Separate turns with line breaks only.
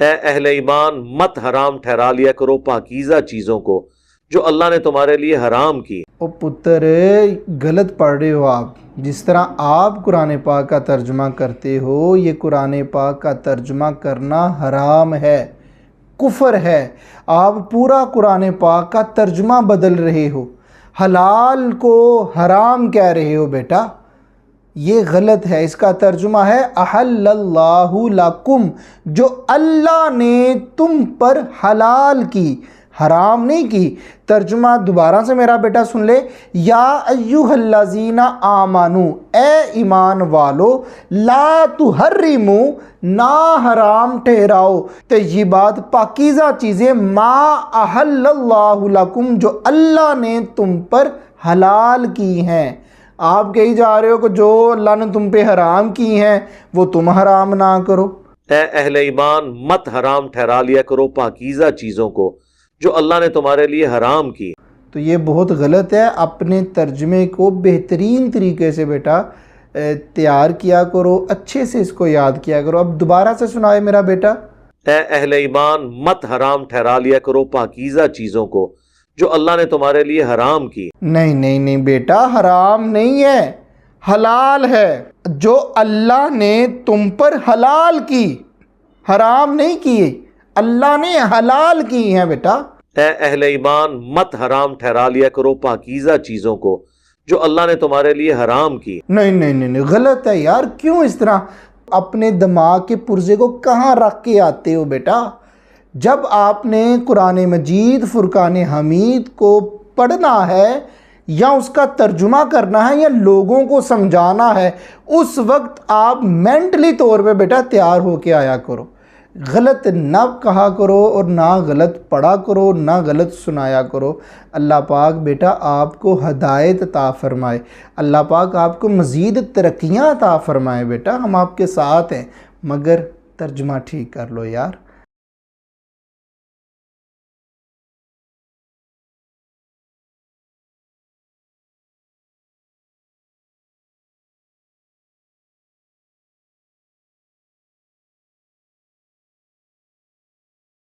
اے اہل ایمان، مت حرام ٹھہرا لیا کرو پاکیزہ چیزوں کو جو اللہ نے تمہارے لیے حرام کی۔
او پتر غلط پڑھ رہے ہو آپ۔ جس طرح آپ قرآن پاک کا ترجمہ کرتے ہو، یہ قرآن پاک کا ترجمہ کرنا حرام ہے، کفر ہے۔ آپ پورا قرآن پاک کا ترجمہ بدل رہے ہو، حلال کو حرام کہہ رہے ہو بیٹا، یہ غلط ہے۔ اس کا ترجمہ ہے احل اللہ لکم، جو اللہ نے تم پر حلال کی، حرام نہیں کی۔ ترجمہ دوبارہ سے میرا بیٹا سن لے، یا ایھا الذین آمنو، اے ایمان والو، لا تحرموا، نہ حرام ٹھہراؤ طیبات پاکیزہ چیزیں، ما احل اللہ لکم، جو اللہ نے تم پر حلال کی ہیں۔ آپ کہی جا رہے ہو کہ جو اللہ نے تم پہ حرام کی ہیں وہ تم حرام نہ کرو۔
اے اہل ایمان، مت حرام ٹھہرا لیا کرو پاکیزہ چیزوں کو جو اللہ نے تمہارے لیے حرام کی۔
تو یہ بہت غلط ہے۔ اپنے ترجمے کو بہترین طریقے سے بیٹا تیار کیا کرو، اچھے سے اس کو یاد کیا کرو۔ اب دوبارہ سے سنائے میرا بیٹا۔
اے اہل ایمان، مت حرام ٹھہرا لیا کرو پاکیزہ چیزوں کو جو اللہ نے تمہارے لیے حرام کی۔
نہیں نہیں نہیں بیٹا، حرام نہیں ہے، حلال ہے، جو اللہ نے تم پر حلال کی، حرام نہیں کی، اللہ نے حلال کی ہیں بیٹا۔
اے اہل ایمان، مت حرام ٹھہرا لیا کرو پاکیزہ چیزوں کو جو اللہ نے تمہارے لیے حرام کی۔
نہیں نہیں نہیں، غلط ہے یار، کیوں اس طرح اپنے دماغ کے پرزے کو کہاں رکھ کے آتے ہو بیٹا؟ جب آپ نے قرآن مجید فرقان حمید کو پڑھنا ہے یا اس کا ترجمہ کرنا ہے یا لوگوں کو سمجھانا ہے، اس وقت آپ مینٹلی طور پہ بیٹا تیار ہو کے آیا کرو۔ غلط نہ کہا کرو اور نہ غلط پڑھا کرو، نہ غلط سنایا کرو۔ اللہ پاک بیٹا آپ کو ہدایت عطا فرمائے، اللہ پاک آپ کو مزید ترقیاں عطا فرمائے۔ بیٹا ہم آپ کے ساتھ ہیں، مگر ترجمہ ٹھیک کر لو یار۔